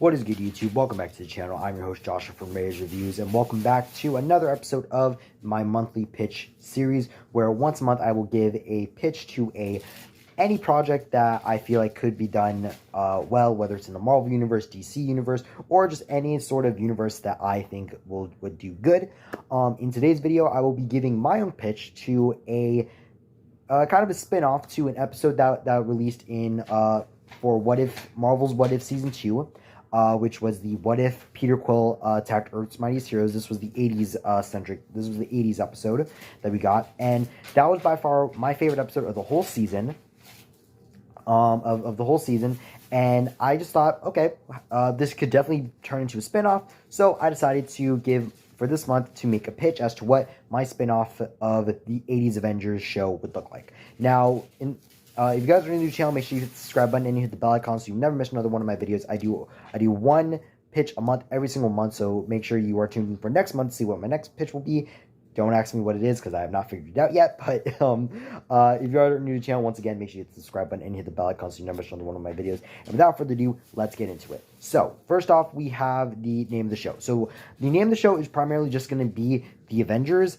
What is good, YouTube? Welcome back to the channel. I'm your host Joshua from Ray's Reviews, and welcome back to another episode of my monthly pitch series, where once a month I will give a pitch to any project that I feel like could be done well, whether it's in the Marvel universe, DC universe, or just any sort of universe that I think would do good. In today's video, I will be giving my own pitch to a kind of a spin-off to an episode that released in for Marvel's What If Season 2. Which was the What If Peter Quill attacked Earth's Mightiest Heroes. This was the 80s this was the 80s episode that we got, and that was by far my favorite episode of the whole season. Of the whole season, and I just thought, okay, this could definitely turn into a spin-off, so I decided to give, for this month, to make a pitch as to what my spin-off of the 80s Avengers show would look like. Now, if you guys are new to the channel, make sure you hit the subscribe button and you hit the bell icon so you never miss another one of my videos. I do one pitch a month every single month, so make sure you are tuned in for next month to see what my next pitch will be. Don't ask me what it is because I have not figured it out yet, but if you are new to the channel, once again, make sure you hit the subscribe button and hit the bell icon so you never miss another one of my videos. And without further ado, let's get into it. So, first off, we have the name of the show. So, the name of the show is primarily just going to be The Avengers,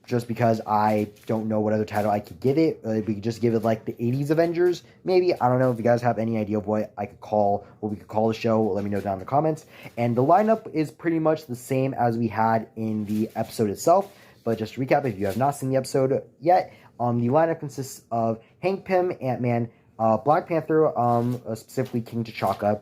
just because I don't know what other title I could give it. We could just give it like the 80s Avengers, maybe. I don't know if you guys have any idea of what we could call the show. Let me know down in the comments. And the lineup is pretty much the same as we had in the episode itself. But just to recap, if you have not seen the episode yet, the lineup consists of Hank Pym, Ant-Man, Black Panther, specifically King T'Chaka,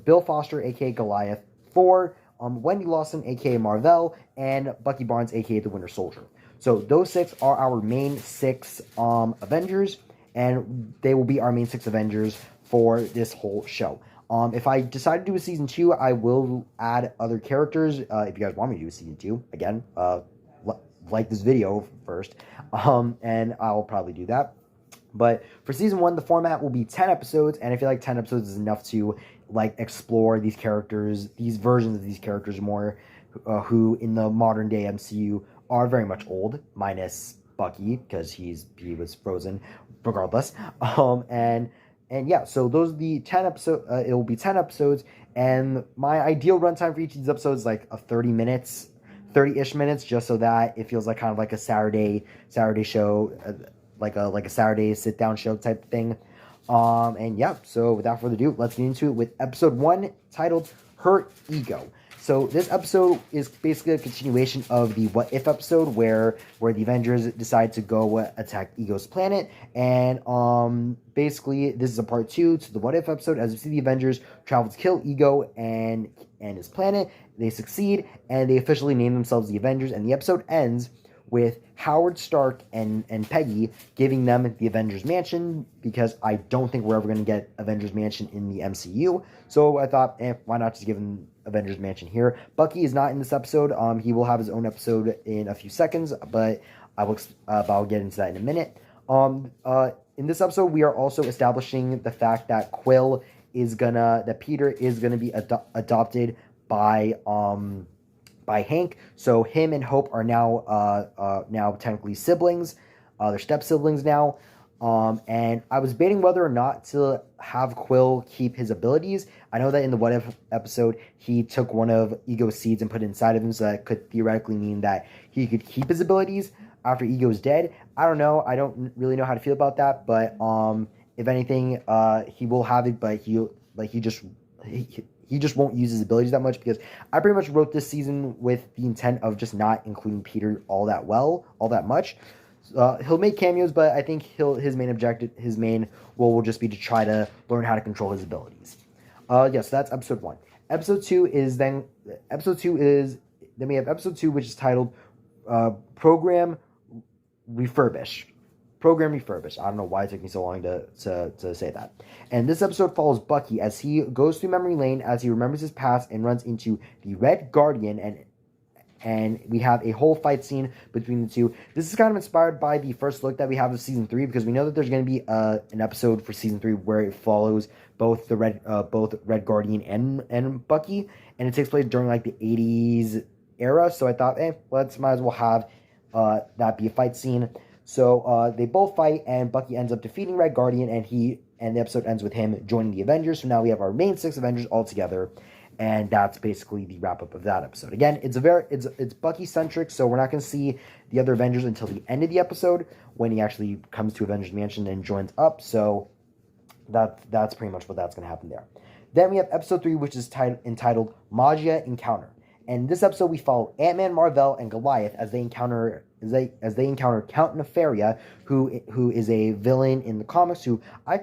Bill Foster, aka Goliath, Thor, Wendy Lawson, aka Marvel, and Bucky Barnes, aka the Winter Soldier. So those six are our main six Avengers, and they will be our main six Avengers for this whole show. If I decide to do a season 2, I will add other characters. If you guys want me to do a season 2, again, like this video first, and I'll probably do that. But for season 1, the format will be 10 episodes, and I feel like 10 episodes is enough to like explore these characters, these versions of these characters more, who in the modern day MCU are very much old, minus Bucky because he was frozen, regardless. And yeah, so those are the 10 episodes. It will be 10 episodes, and my ideal runtime for each of these episodes is like a 30-ish minutes, just so that it feels like kind of like a Saturday show, like a Saturday sit-down show type thing. And yeah, so without further ado, let's get into it with episode 1, titled Her Ego. So this episode is basically a continuation of the What If episode, where the Avengers decide to go attack Ego's planet, and basically this is a part 2 to the What If episode, as we see the Avengers travel to kill Ego and his planet. They succeed, and they officially name themselves the Avengers, and the episode ends with Howard Stark and Peggy giving them the Avengers Mansion, because I don't think we're ever going to get Avengers Mansion in the MCU. So I thought, why not just give them Avengers Mansion here? Bucky is not in this episode. He will have his own episode in a few seconds, but I'll get into that in a minute. In this episode, we are also establishing the fact that Peter is gonna be adopted by Hank. So him and Hope are now technically siblings. They're step siblings now. And I was debating whether or not to have Quill keep his abilities. I know that in the What If episode, he took one of Ego's seeds and put it inside of him, so that could theoretically mean that he could keep his abilities after Ego's dead. I don't know. I don't really know how to feel about that, but if anything, he will have it, but he just won't use his abilities that much, because I pretty much wrote this season with the intent of just not including Peter all that much. He'll make cameos, but I think his main role will just be to try to learn how to control his abilities. So that's episode 1. Episode 2 is then we have episode 2, which is titled Program Refurbish. I don't know why it took me so long to say that. And this episode follows Bucky as he goes through memory lane, as he remembers his past and runs into the Red Guardian, and we have a whole fight scene between the two. This is kind of inspired by the first look that we have of season 3, because we know that there's going to be an episode for season 3 where it follows both Red Guardian and Bucky, and it takes place during like the 80s era. So I thought, might as well have that be a fight scene. So they both fight, and Bucky ends up defeating Red Guardian, and the episode ends with him joining the Avengers. So now we have our main 6 Avengers all together, and that's basically the wrap up of that episode. Again, it's Bucky centric, so we're not going to see the other Avengers until the end of the episode when he actually comes to Avengers Mansion and joins up. So that's pretty much what that's going to happen there. Then we have episode 3, which is entitled Majia Encounter. And this episode, we follow Ant-Man, Marvel, and Goliath as they encounter Count Nefaria, who is a villain in the comics. Who's a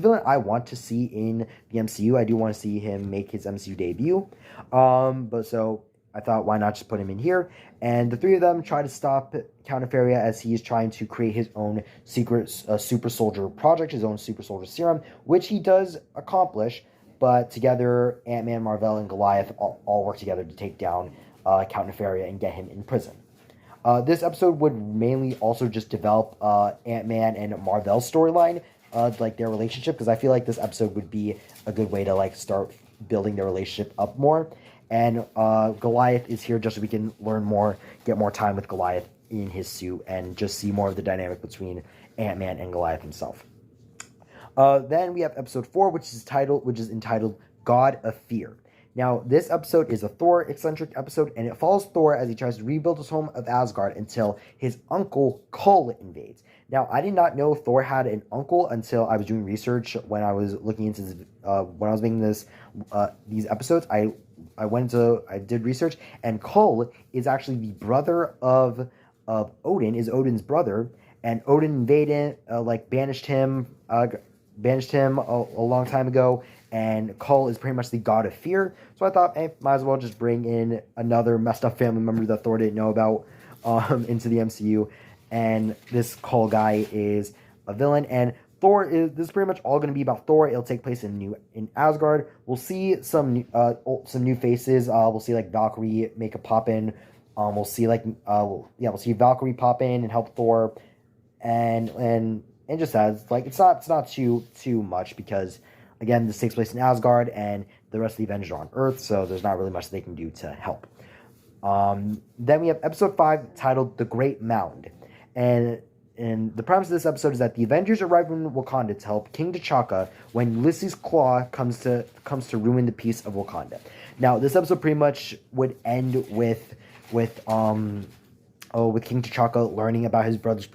villain I want to see in the MCU. I do want to see him make his MCU debut. But so I thought, why not just put him in here? And the 3 of them try to stop Count Nefaria as he is trying to create his own secret super soldier project, his own super soldier serum, which he does accomplish. But together, Ant-Man, Marvel, and Goliath all work together to take down Count Nefaria and get him in prison. This episode would mainly also just develop Ant-Man and Marvel's storyline, like their relationship, because I feel like this episode would be a good way to like start building their relationship up more. And Goliath is here just so we can learn more, get more time with Goliath in his suit, and just see more of the dynamic between Ant-Man and Goliath himself. Then we have episode 4, which is entitled God of Fear. Now, this episode is a Thor-eccentric episode, and it follows Thor as he tries to rebuild his home of Asgard until his uncle Kull invades. Now, I did not know Thor had an uncle until I was doing research when I was looking into when I was making these episodes. I did research, and Kull is actually the brother of Odin, is Odin's brother, and Odin invaded, banished him a long time ago, and Kull is pretty much the god of fear. So I thought, hey, might as well just bring in another messed up family member that Thor didn't know about into the MCU. And this Kull guy is a villain, and this is pretty much all going to be about Thor. It'll take place in Asgard. We'll see some new faces. We'll see like Valkyrie make a pop in. We'll see Valkyrie pop in and help Thor, and just as like it's not too much, because again, this takes place in Asgard and the rest of the Avengers are on Earth, so there's not really much they can do to help. Then we have episode 5 titled The Great Mound, and the premise of this episode is that the Avengers arrive in Wakanda to help King T'Chaka when Ulysses Claw comes to ruin the peace of Wakanda. Now, this episode pretty much would end with King T'Chaka learning about his brother's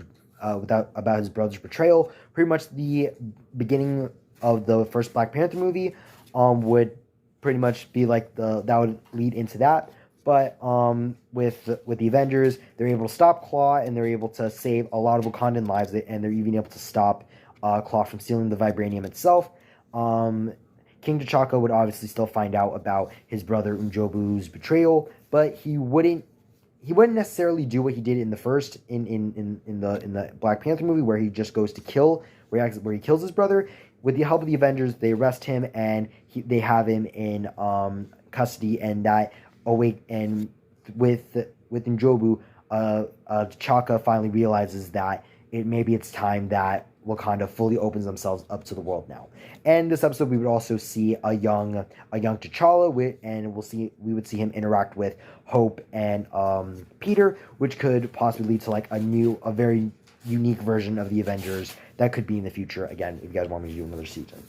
betrayal. Pretty much the beginning of the first Black Panther movie would pretty much be like that would lead into that. But with the Avengers, they're able to stop Claw, and they're able to save a lot of Wakandan lives, and they're even able to stop Claw from stealing the vibranium itself. King T'Chaka would obviously still find out about his brother M'Jobu's betrayal, but he wouldn't necessarily do what he did in the first in the Black Panther movie, where he just goes to kill, where he kills his brother. With the help of the Avengers, they arrest him, and they have him in custody, and with M'Jobu, T'Chaka finally realizes that maybe it's time that Wakanda fully opens themselves up to the world now. And this episode, we would also see a young T'Challa, and we would see him interact with Hope and Peter, which could possibly lead to like a very unique version of the Avengers that could be in the future. Again, if you guys want me to do another season.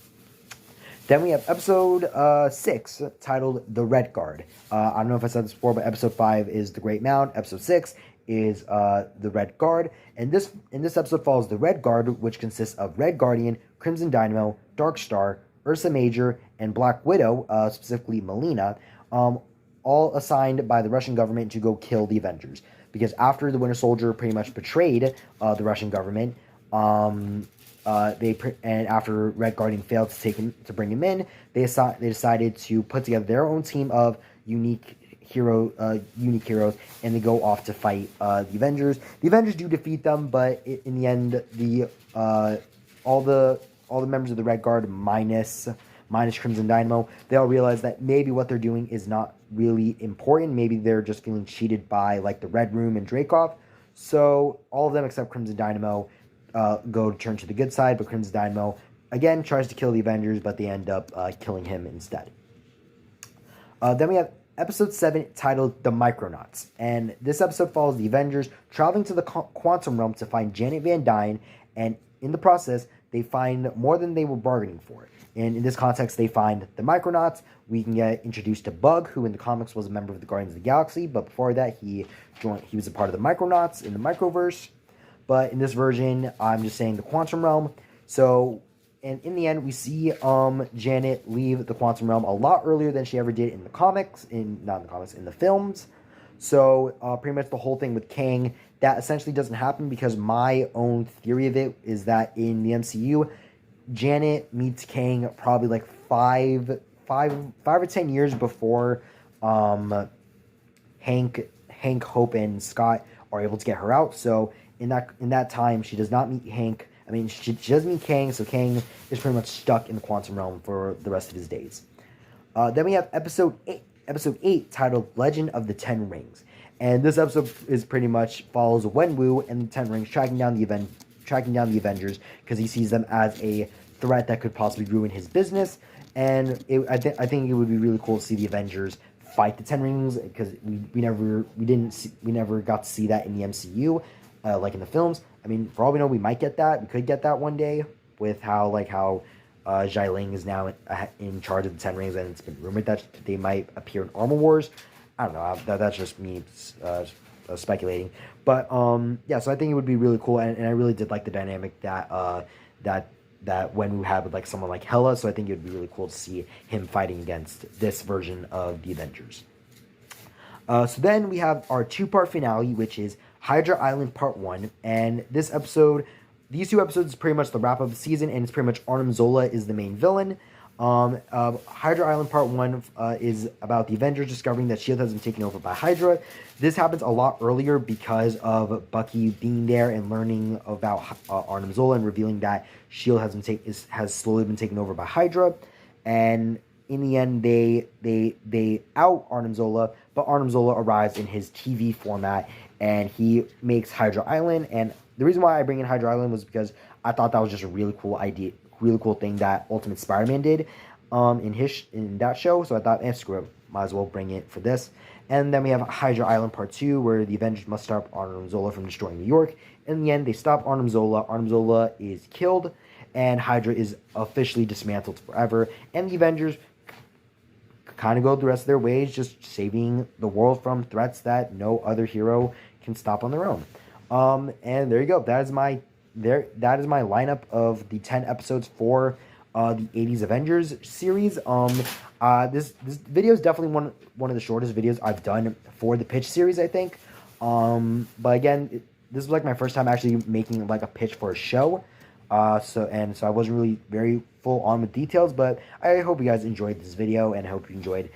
Then we have episode 6 titled The Red Guard. I don't know if I said this before, but episode 5 is The Great Mound. Episode 6 is The Red Guard. And this episode follows the Red Guard, which consists of Red Guardian, Crimson Dynamo, Dark Star, Ursa Major, and Black Widow, specifically Melina, all assigned by the Russian government to go kill the Avengers. Because after the Winter Soldier pretty much betrayed the Russian government, and after Red Guardian failed to bring him in, they decided to put together their own team of unique heroes, and they go off to fight the Avengers. The Avengers do defeat them, but in the end, all the members of the Red Guard minus Crimson Dynamo, they all realize that maybe what they're doing is not really important. Maybe they're just feeling cheated by like the Red Room and Dreykov. So all of them except Crimson Dynamo go to turn to the good side, but Crimson Dynamo again tries to kill the Avengers, but they end up killing him instead. Then we have episode 7 titled The Micronauts. And this episode follows the Avengers traveling to the quantum realm to find Janet Van Dyne, and in the process, they find more than they were bargaining for. And in this context, they find the Micronauts. We can get introduced to Bug, who in the comics was a member of the Guardians of the Galaxy, but before that, he was a part of the Micronauts in the Microverse. But in this version, I'm just saying the quantum realm. So, and in the end, we see Janet leave the quantum realm a lot earlier than she ever did in the comics, in the films. So, pretty much the whole thing with Kang, that essentially doesn't happen because my own theory of it is that in the MCU, Janet meets Kang probably like five or 10 years before Hank, Hope, and Scott are able to get her out. So in that time, she does not meet Hank. I mean, she does meet Kang, so Kang is pretty much stuck in the quantum realm for the rest of his days. Then we have episode 8 titled Legend of the Ten Rings. And this episode is pretty much follows Wenwu and the Ten Rings tracking down the Avengers because he sees them as a threat that could possibly ruin his business. And I think it would be really cool to see the Avengers fight the Ten Rings because we never got to see that in the MCU, like in the films. I mean, for all we know, we might get that. We could get that one day with how Xialing is now in charge of the Ten Rings, and it's been rumored that they might appear in Armor Wars. I don't know. That's just me speculating. But yeah, so I think it would be really cool, and I really did like the dynamic that Wenwu had with like someone like Hela. So I think it would be really cool to see him fighting against this version of the Avengers. So then we have our 2-part finale, which is Hydra Island Part 1, and these 2 episodes is pretty much the wrap of the season, and it's pretty much Arnim Zola is the main villain. Hydra Island Part 1 is about the Avengers discovering that S.H.I.E.L.D. has been taken over by Hydra. This happens a lot earlier because of Bucky being there and learning about Arnim Zola and revealing that S.H.I.E.L.D. has slowly been taken over by Hydra. And in the end, they out Arnim Zola, but Arnim Zola arrives in his TV format, and he makes Hydra Island. And the reason why I bring in Hydra Island was because I thought that was just a really cool idea, really cool thing that Ultimate Spider-Man did in that show. So I thought, screw it, might as well bring it for this. And then we have Hydra Island Part 2, where the Avengers must stop Arnim Zola from destroying New York. In the end, they stop Arnim Zola. Arnim Zola is killed, and Hydra is officially dismantled forever. And the Avengers kind of go the rest of their ways, just saving the world from threats that no other hero can stop on their own. And there you go. That is my lineup of the 10 episodes for the 80s Avengers series. This video is definitely one of the shortest videos I've done for the pitch series, I think. But again, this was like my first time actually making like a pitch for a show. So I wasn't really very full on with details, but I hope you guys enjoyed this video, and I hope you enjoyed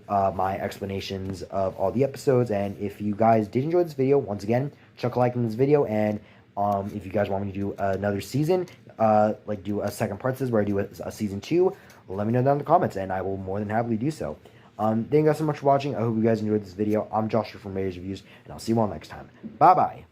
my explanations of all the episodes. And if you guys did enjoy this video, once again, chuck a like in this video, and if you guys want me to do another season, like do a second part to this where I do a season 2, let me know down in the comments, and I will more than happily do so. Thank you guys so much for watching. I hope you guys enjoyed this video. I'm Joshua from Majia Reviews, and I'll see you all next time. Bye bye.